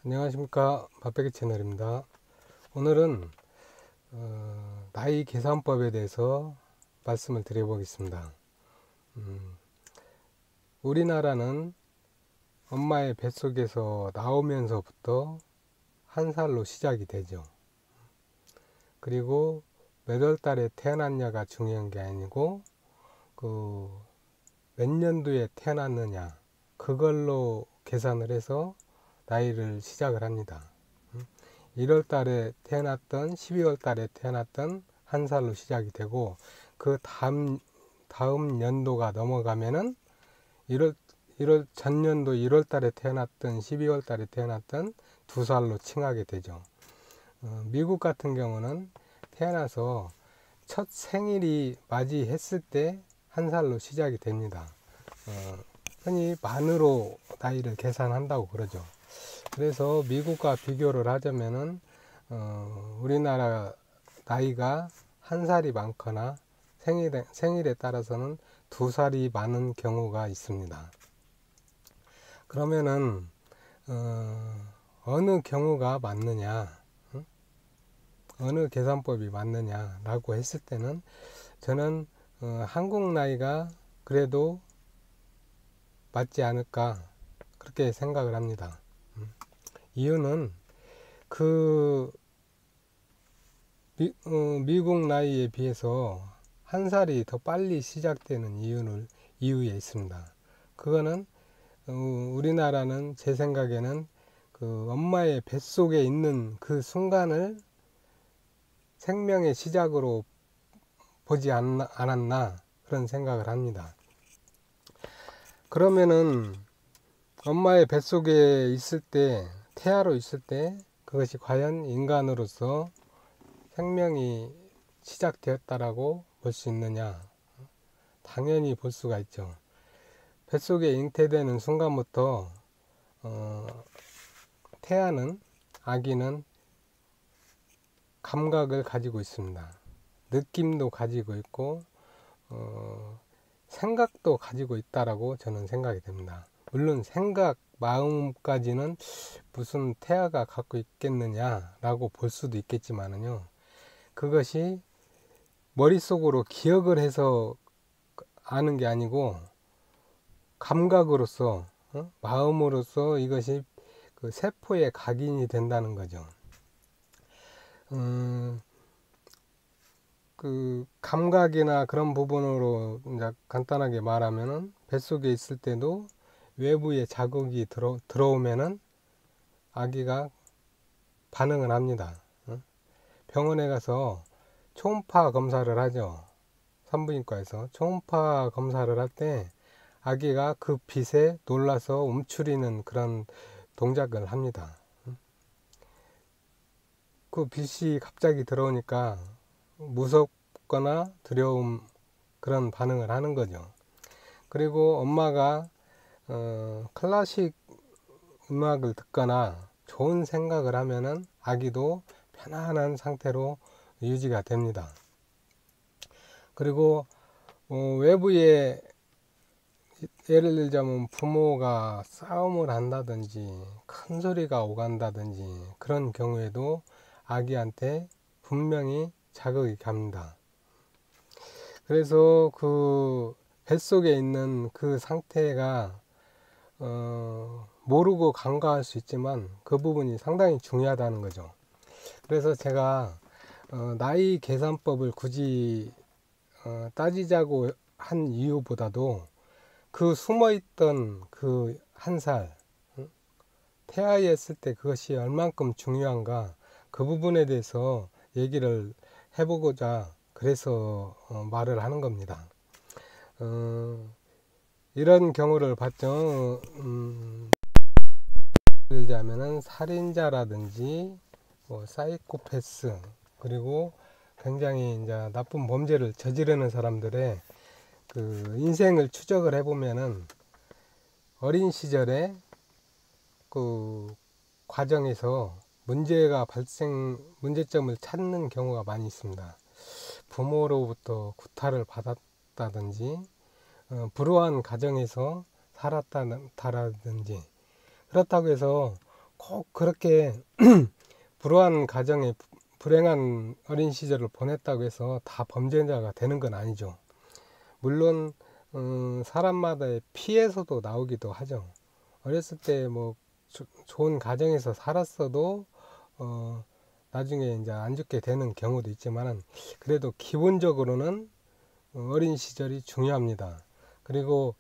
안녕하십니까, 밥배기 채널입니다. 오늘은 나이 계산법에 대해서 말씀을 드려보겠습니다. 우리나라는 엄마의 뱃속에서 나오면서부터 한 살로 시작이 되죠. 그리고 몇 월 달에 태어났냐가 중요한 게 아니고 몇 년도에 태어났느냐, 그걸로 계산을 해서 나이를 시작을 합니다. 1월 달에 태어났던 12월 달에 태어났던 한 살로 시작이 되고, 그 다음 연도가 넘어가면은 1월 전년도 1월 달에 태어났던 12월 달에 태어났던 2살로 칭하게 되죠. 미국 같은 경우는 태어나서 첫 생일이 맞이했을 때 한 살로 시작이 됩니다. 흔히 만으로 나이를 계산한다고 그러죠. 그래서 미국과 비교를 하자면은 우리나라 나이가 한 살이 많거나 생일에 따라서는 2살이 많은 경우가 있습니다. 그러면은 어느 경우가 맞느냐, 어느 계산법이 맞느냐 라고 했을 때는 저는 한국 나이가 그래도 맞지 않을까 그렇게 생각을 합니다. 이유는 미국 나이에 비해서 한 살이 더 빨리 시작되는 이유에 있습니다. 그거는 우리나라는 제 생각에는 그 엄마의 뱃속에 있는 그 순간을 생명의 시작으로 보지 않았나 그런 생각을 합니다. 그러면은 엄마의 뱃속에 있을 때, 태아로 있을 때 그것이 과연 인간으로서 생명이 시작되었다라고 볼 수 있느냐? 당연히 볼 수가 있죠. 뱃속에 잉태되는 순간부터 아기는 감각을 가지고 있습니다. 느낌도 가지고 있고 생각도 가지고 있다라고 저는 생각이 됩니다. 물론 생각, 마음까지는 무슨 태아가 갖고 있겠느냐라고 볼 수도 있겠지만은요, 그것이 머릿속으로 기억을 해서 아는 게 아니고 감각으로서, 마음으로서 이것이 그 세포에 각인이 된다는 거죠. 그 감각이나 그런 부분으로 이제 간단하게 말하면은 뱃속에 있을 때도 외부에 자극이 들어오면은 아기가 반응을 합니다. 병원에 가서 초음파 검사를 하죠. 산부인과에서 초음파 검사를 할 때 아기가 그 빛에 놀라서 움츠리는 그런 동작을 합니다. 그 빛이 갑자기 들어오니까 무섭거나 두려움, 그런 반응을 하는 거죠. 그리고 엄마가 클래식 음악을 듣거나 좋은 생각을 하면은 아기도 편안한 상태로 유지가 됩니다. 그리고 외부에 예를 들자면 부모가 싸움을 한다든지 큰 소리가 오간다든지 그런 경우에도 아기한테 분명히 자극이 갑니다. 그래서 그 뱃속에 있는 그 상태가 모르고 간과할 수 있지만 그 부분이 상당히 중요하다는 거죠. 그래서 제가 나이 계산법을 굳이 따지자고 한 이유보다도 그 숨어있던 그 한 살, 태아였을 때 그것이 얼만큼 중요한가, 그 부분에 대해서 얘기를 해보고자 그래서 말을 하는 겁니다. 이런 경우를 봤죠. 예를 들자면은 살인자라든지 사이코패스, 그리고 굉장히 이제 나쁜 범죄를 저지르는 사람들의 그 인생을 추적을 해보면은 어린 시절에 그 과정에서 문제점을 찾는 경우가 많이 있습니다. 부모로부터 구타를 받았다든지 불우한 가정에서 살았다든지, 그렇다고 해서 꼭 그렇게 불우한 가정에 불행한 어린 시절을 보냈다고 해서 다 범죄자가 되는 건 아니죠. 물론 사람마다의 피해서도 나오기도 하죠. 어렸을 때 뭐 좋은 가정에서 살았어도 나중에 이제 안 죽게 되는 경우도 있지만은, 그래도 기본적으로는 어린 시절이 중요합니다. 그리고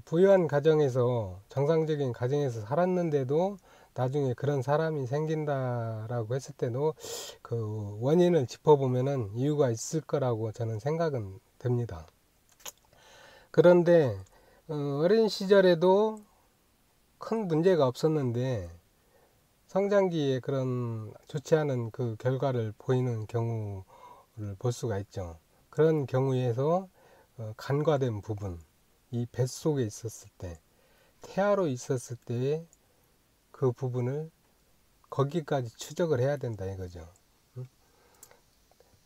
부유한 가정에서, 정상적인 가정에서 살았는데도 나중에 그런 사람이 생긴다라고 했을 때도 그 원인을 짚어보면은 이유가 있을 거라고 저는 생각은 됩니다. 그런데 어린 시절에도 큰 문제가 없었는데 성장기에 그런 좋지 않은 그 결과를 보이는 경우를 볼 수가 있죠. 그런 경우에서 간과된 부분, 이 뱃속에 있었을 때, 태아로 있었을 때의 그 부분을 거기까지 추적을 해야 된다 이거죠.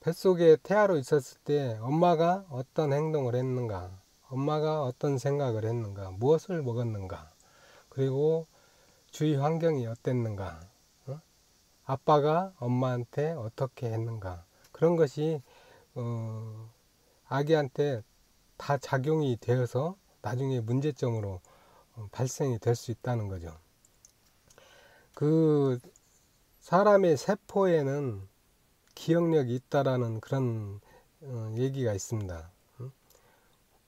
뱃속에 태아로 있었을 때 엄마가 어떤 행동을 했는가, 엄마가 어떤 생각을 했는가, 무엇을 먹었는가, 그리고 주위 환경이 어땠는가, 아빠가 엄마한테 어떻게 했는가, 그런 것이 아기한테 다 작용이 되어서 나중에 문제점으로 발생이 될 수 있다는 거죠. 그 사람의 세포에는 기억력이 있다라는 그런 얘기가 있습니다.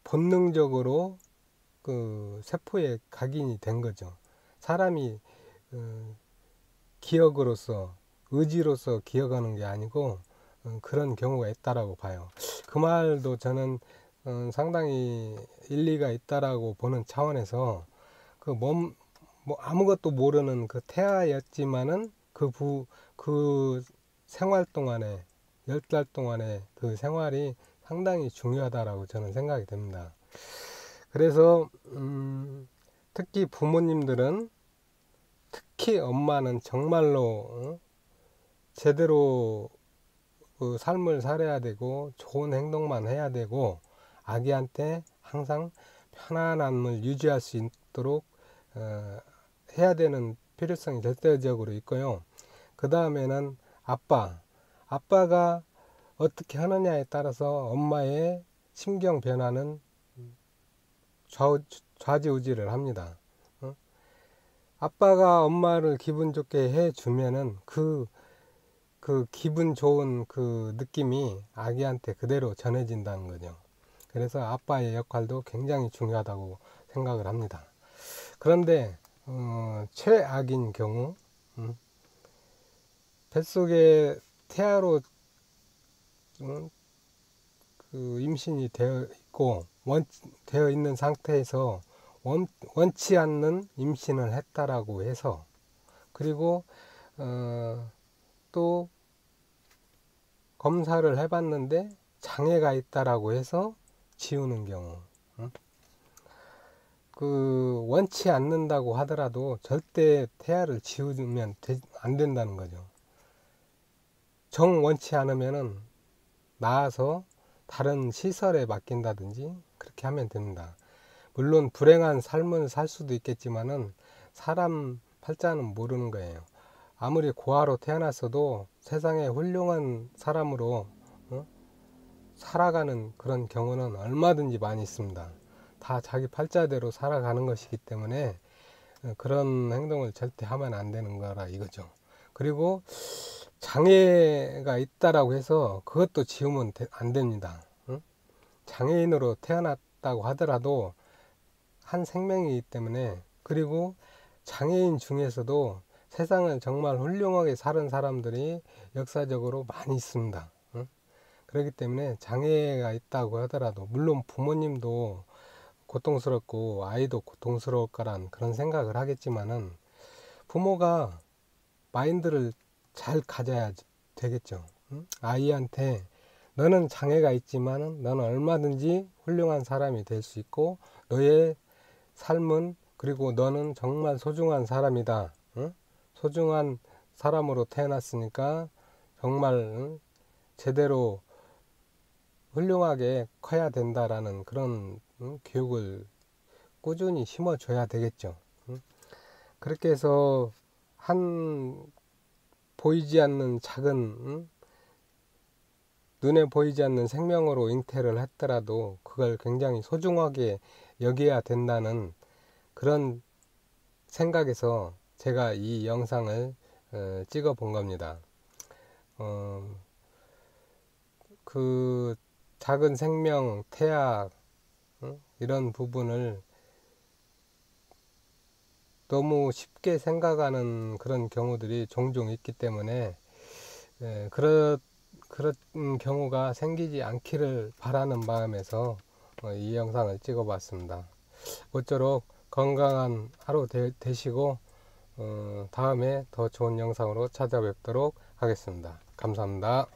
본능적으로 그 세포에 각인이 된 거죠. 사람이 기억으로서, 의지로서 기억하는 게 아니고 그런 경우가 있다라고 봐요. 그 말도 저는 상당히 일리가 있다라고 보는 차원에서, 그 뭐 아무것도 모르는 그 태아였지만은 그 생활 동안에, 10달 동안에 그 생활이 상당히 중요하다라고 저는 생각이 됩니다. 그래서 특히 부모님들은, 특히 엄마는 정말로 제대로 그 삶을 살아야 되고 좋은 행동만 해야 되고 아기한테 항상 편안함을 유지할 수 있도록 해야 되는 필요성이 절대적으로 있고요. 그 다음에는 아빠가 어떻게 하느냐에 따라서 엄마의 심경 변화는 좌지우지를 합니다. 아빠가 엄마를 기분 좋게 해주면은 그 기분 좋은 그 느낌이 아기한테 그대로 전해진다는 거죠. 그래서 아빠의 역할도 굉장히 중요하다고 생각을 합니다. 그런데 최악인 경우, 뱃속에 태아로 그 임신이 되어 있고 되어 있는 상태에서 원치 않는 임신을 했다라고 해서, 그리고 또 검사를 해봤는데 장애가 있다라고 해서 지우는 경우, 그 원치 않는다고 하더라도 절대 태아를 지우면 안 된다는 거죠. 정 원치 않으면은 나아서 다른 시설에 맡긴다든지 그렇게 하면 됩니다. 물론 불행한 삶을 살 수도 있겠지만은 사람 팔자는 모르는 거예요. 아무리 고아로 태어났어도 세상에 훌륭한 사람으로 살아가는 그런 경우는 얼마든지 많이 있습니다. 다 자기 팔자대로 살아가는 것이기 때문에 그런 행동을 절대 하면 안 되는 거라 이거죠. 그리고 장애가 있다라고 해서 그것도 지우면 안 됩니다. 장애인으로 태어났다고 하더라도 한 생명이기 때문에, 그리고 장애인 중에서도 세상을 정말 훌륭하게 사는 사람들이 역사적으로 많이 있습니다. 그렇기 때문에 장애가 있다고 하더라도, 물론 부모님도 고통스럽고 아이도 고통스러울 거란 그런 생각을 하겠지만은 부모가 마인드를 잘 가져야 되겠죠. 아이한테 너는 장애가 있지만은 너는 얼마든지 훌륭한 사람이 될 수 있고 너의 삶은, 그리고 너는 정말 소중한 사람이다. 소중한 사람으로 태어났으니까 정말 제대로 훌륭하게 커야 된다라는 그런 교육을 꾸준히 심어줘야 되겠죠. 그렇게 해서 한 보이지 않는 작은 눈에 보이지 않는 생명으로 잉태를 했더라도 그걸 굉장히 소중하게 여겨야 된다는 그런 생각에서 제가 이 영상을 찍어 본 겁니다. 그 작은 생명, 태아 이런 부분을 너무 쉽게 생각하는 그런 경우들이 종종 있기 때문에 그런 경우가 생기지 않기를 바라는 마음에서 이 영상을 찍어 봤습니다. 모쪼록 건강한 하루 되시고 다음에 더 좋은 영상으로 찾아뵙도록 하겠습니다. 감사합니다.